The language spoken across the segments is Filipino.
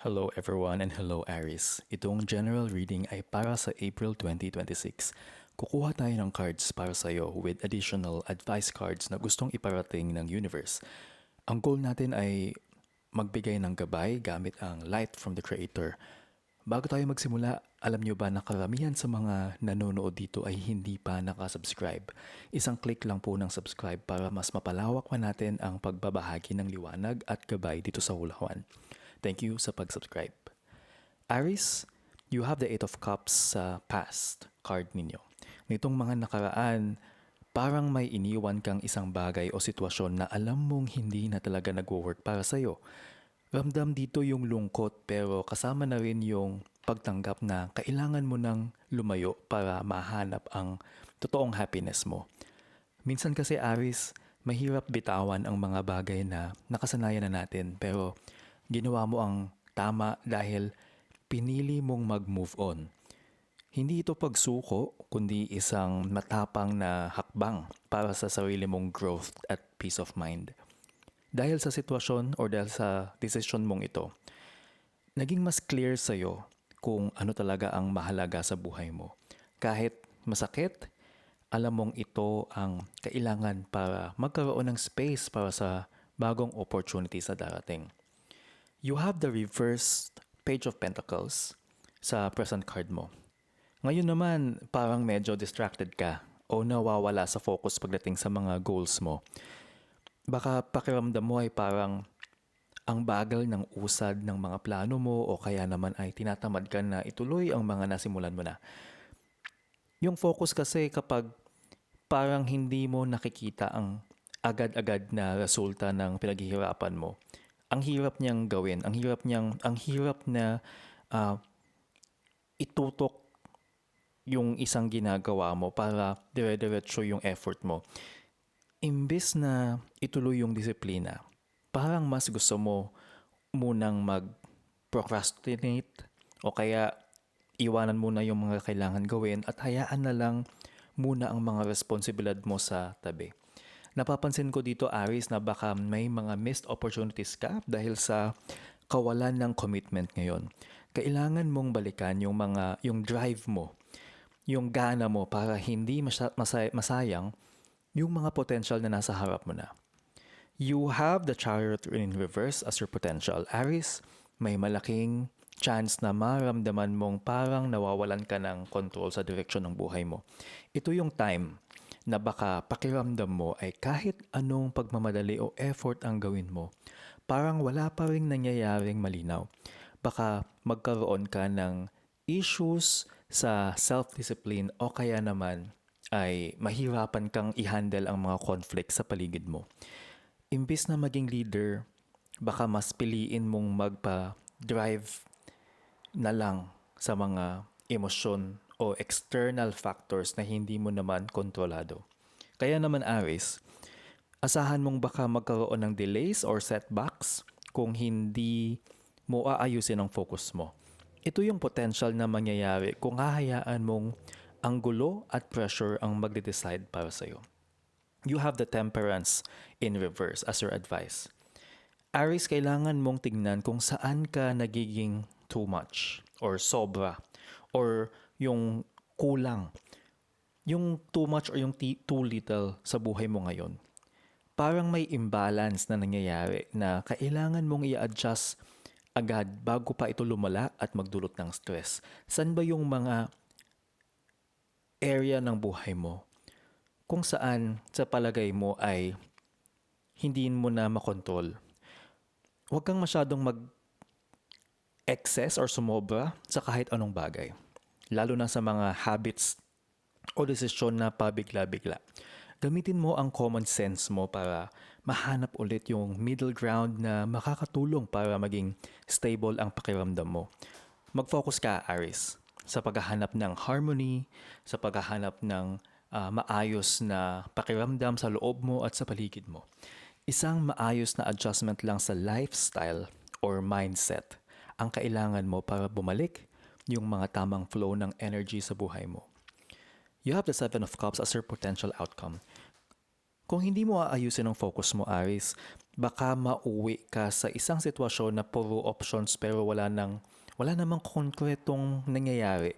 Hello everyone and hello Aries. Itong general reading ay para sa April 2026. Kukuha tayo ng cards para sa iyo with additional advice cards na gustong iparating ng universe. Ang goal natin ay magbigay ng gabay gamit ang light from the creator. Bago tayo magsimula, alam nyo ba na karamihan sa mga nanonood dito ay hindi pa nakasubscribe? Isang click lang po ng subscribe para mas mapalawak pa natin ang pagbabahagi ng liwanag at gabay dito sa Hulawan. Thank you sa pag-subscribe. Aries, you have the Eight of Cups sa past card ninyo. Nitong mga nakaraan, parang may iniwan kang isang bagay o sitwasyon na alam mong hindi na talaga nagwo-work para sa'yo. Ramdam dito yung lungkot pero kasama na rin yung pagtanggap na kailangan mo nang lumayo para mahanap ang totoong happiness mo. Minsan kasi Aries, mahirap bitawan ang mga bagay na nakasanayan na natin pero ginawa mo ang tama dahil pinili mong mag-move on. Hindi ito pagsuko, kundi isang matapang na hakbang para sa sarili mong growth at peace of mind. Dahil sa sitwasyon o dahil sa desisyon mong ito, naging mas clear sa'yo kung ano talaga ang mahalaga sa buhay mo. Kahit masakit, alam mong ito ang kailangan para magkaroon ng space para sa bagong opportunity sa darating. You have the reversed Page of Pentacles sa present card mo. Ngayon naman, parang medyo distracted ka o nawawala sa focus pagdating sa mga goals mo. Baka pakiramdam mo ay parang ang bagal ng usad ng mga plano mo o kaya naman ay tinatamad ka na ituloy ang mga nasimulan mo na. Yung focus kasi kapag parang hindi mo nakikita ang agad-agad na resulta ng pinaghihirapan mo, ang hirap niyang gawin, ang hirap na ah, itutok yung isang ginagawa mo para dire-diretso yung effort mo. Imbes na ituloy yung disiplina, parang mas gusto mo munang mag-procrastinate o kaya iwanan muna yung mga kailangan gawin at hayaan na lang muna ang mga responsibilidad mo sa tabi. Napapansin ko dito, Aries, na baka may mga missed opportunities ka dahil sa kawalan ng commitment ngayon. Kailangan mong balikan yung drive mo, yung gana mo para hindi masayang yung mga potential na nasa harap mo na. You have the Chariot in reverse as your potential. Aries, may malaking chance na maramdaman mong parang nawawalan ka ng control sa direksyon ng buhay mo. Ito yung time na baka pakiramdam mo ay kahit anong pagmamadali o effort ang gawin mo, parang wala pa rin nangyayaring malinaw. Baka magkaroon ka ng issues sa self-discipline o kaya naman ay mahirapan kang i-handle ang mga conflict sa paligid mo. Imbis na maging leader, baka mas piliin mong magpa-drive na lang sa mga emosyon o external factors na hindi mo naman kontrolado. Kaya naman Aries, asahan mong baka magkaroon ng delays or setbacks kung hindi mo aayusin ang focus mo. Ito yung potential na mangyayari kung hahayaan mong ang gulo at pressure ang magde-decide para sa'yo. You have the temperance in reverse as your advice. Aries, kailangan mong tignan kung saan ka nagiging too much or sobra or yung kulang. Yung too much or yung too little sa buhay mo ngayon. Parang may imbalance na nangyayari na kailangan mong i-adjust agad bago pa ito lumala at magdulot ng stress. San ba yung mga area ng buhay mo kung saan sa palagay mo ay hindi mo na makontrol? Huwag kang masyadong mag-excess or sumobra sa kahit anong bagay. Lalo na sa mga habits o desisyon na pabigla-bigla. Gamitin mo ang common sense mo para mahanap ulit yung middle ground na makakatulong para maging stable ang pakiramdam mo. Mag-focus ka, Aries, sa paghahanap ng harmony, sa paghahanap ng maayos na pakiramdam sa loob mo at sa paligid mo. Isang maayos na adjustment lang sa lifestyle or mindset ang kailangan mo para bumalik yung mga tamang flow ng energy sa buhay mo. You have the Seven of Cups as your potential outcome. Kung hindi mo aayusin ang focus mo, Aris, baka mauwi ka sa isang sitwasyon na puro options pero wala namang konkretong nangyayari.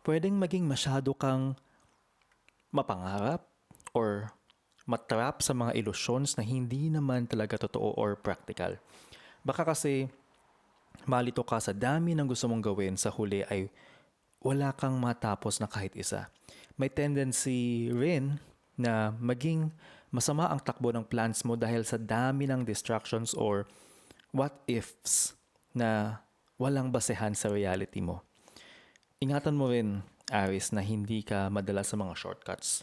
Pwedeng maging masyado kang mapangarap or matrap sa mga illusions na hindi naman talaga totoo or practical. Baka kasi malito ka sa dami ng gusto mong gawin, sa huli ay wala kang matapos na kahit isa. May tendency rin na maging masama ang takbo ng plans mo dahil sa dami ng distractions or what ifs na walang basehan sa reality mo. Ingatan mo rin, Aris, na hindi ka madala sa mga shortcuts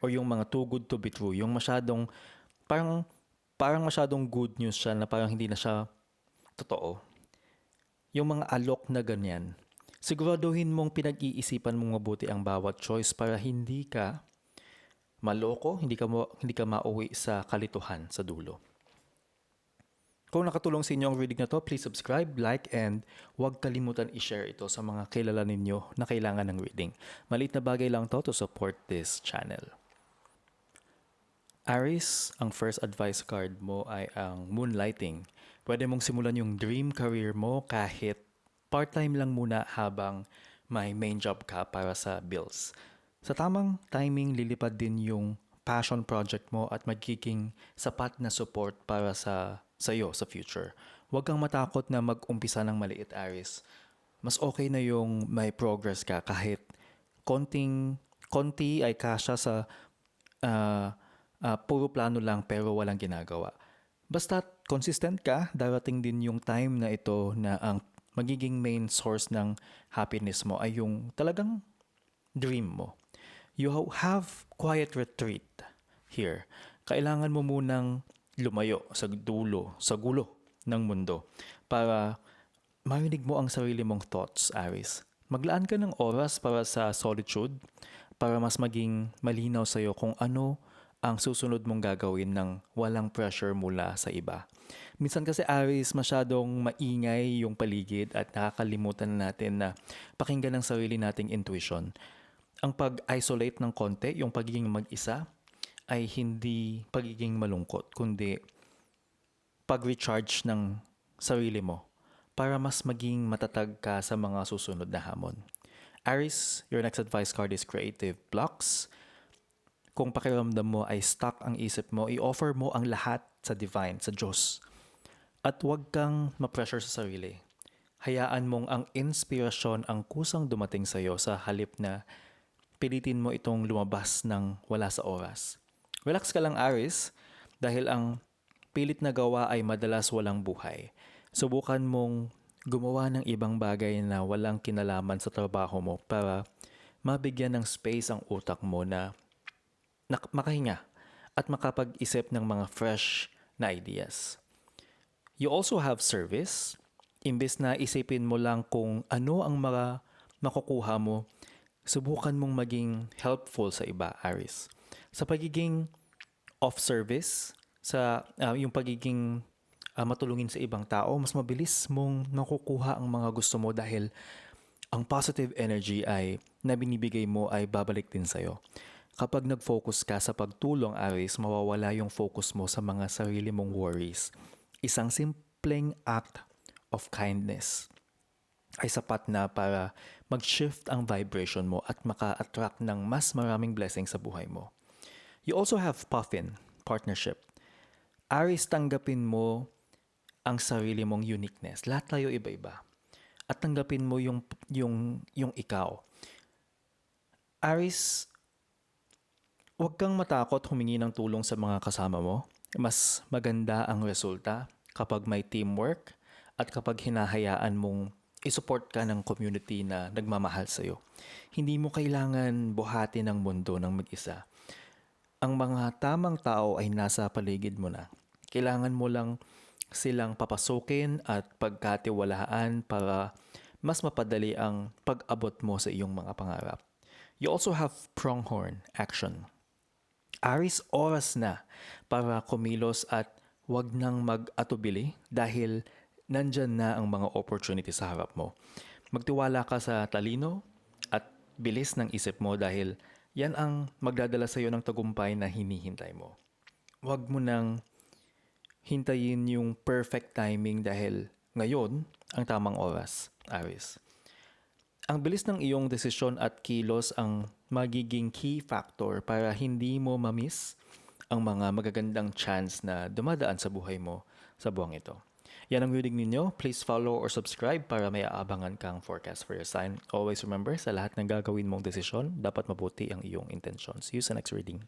or yung mga too good to be true, yung parang parang masyadong good news siya na parang hindi na siya totoo. Yung mga alok na ganyan, siguraduhin mong pinag-iisipan mong mabuti ang bawat choice para hindi ka maloko, hindi ka mauwi sa kalituhan sa dulo. Kung nakatulong sa inyo ang reading na to, please subscribe, like, and huwag kalimutan i-share ito sa mga kilala ninyo na kailangan ng reading. Maliit na bagay lang to support this channel. Aries, ang first advice card mo ay ang Moonlighting. Pwede mong simulan yung dream career mo kahit part-time lang muna habang may main job ka para sa bills. Sa tamang timing, lilipad din yung passion project mo at magiging sapat na support para sa iyo sa future. Huwag kang matakot na mag-umpisa ng maliit, Aries. Mas okay na yung may progress ka kahit konti ay kasya sa puro plano lang pero walang ginagawa. Basta consistent ka, darating din yung time na ito na ang magiging main source ng happiness mo ay yung talagang dream mo. You have quiet retreat here. Kailangan mo munang lumayo sa gulo ng mundo para marinig mo ang sarili mong thoughts, Aries. Maglaan ka ng oras para sa solitude para mas maging malinaw sa'yo kung ano ang susunod mong gagawin ng walang pressure mula sa iba. Minsan kasi, Aries, masyadong maingay yung paligid at nakakalimutan natin na pakinggan ang sarili nating intuition. Ang pag-isolate ng konti, yung pagiging mag-isa, ay hindi pagiging malungkot, kundi pag-recharge ng sarili mo para mas maging matatag ka sa mga susunod na hamon. Aries, your next advice card is Creative Blocks. Kung pakiramdam mo ay stuck ang isip mo, i-offer mo ang lahat sa Divine, sa Diyos. At huwag kang ma-pressure sa sarili. Hayaan mong ang inspirasyon ang kusang dumating sa iyo sa halip na pilitin mo itong lumabas ng wala sa oras. Relax ka lang, Aries, dahil ang pilit na gawa ay madalas walang buhay. Subukan mong gumawa ng ibang bagay na walang kinalaman sa trabaho mo para mabigyan ng space ang utak mo na makahinga at makapag-isip ng mga fresh na ideas. You also have service. Imbes na isipin mo lang kung ano ang makukuha mo, subukan mong maging helpful sa iba, Aries. Sa pagiging of-service, sa yung pagiging matulungin sa ibang tao, mas mabilis mong nakukuha ang mga gusto mo dahil ang positive energy ay na binibigay mo ay babalik din sa'yo. Kapag nag-focus ka sa pagtulong, Aries, mawawala yung focus mo sa mga sarili mong worries. Isang simpleng act of kindness ay sapat na para mag-shift ang vibration mo at maka-attract ng mas maraming blessings sa buhay mo. You also have Puffin, partnership. Aries, tanggapin mo ang sarili mong uniqueness. Lahat tayo iba-iba. At tanggapin mo yung ikaw. Aries, huwag kang matakot humingi ng tulong sa mga kasama mo. Mas maganda ang resulta kapag may teamwork at kapag hinahayaan mong isupport ka ng community na nagmamahal sa'yo. Hindi mo kailangan buhatin ang mundo ng mag-isa. Ang mga tamang tao ay nasa paligid mo na. Kailangan mo lang silang papasukin at pagkatiwalaan para mas mapadali ang pag-abot mo sa iyong mga pangarap. You also have pronghorn action. Aries, oras na para kumilos at wag nang mag-atubili dahil nandyan na ang mga opportunity sa harap mo. Magtiwala ka sa talino at bilis ng isip mo dahil Yan ang magdadala sa iyo ng tagumpay na hinihintay mo. Huwag mo nang hintayin yung perfect timing dahil ngayon ang tamang oras, Aris. Ang bilis ng iyong desisyon at kilos ang magiging key factor para hindi mo mamiss ang mga magagandang chance na dumadaan sa buhay mo sa buwang ito. Yan ang reading ninyo. Please follow or subscribe para may aabangan kang forecast for your sign. Always remember, sa lahat ng gagawin mong desisyon, dapat mabuti ang iyong intentions. See you sa next reading.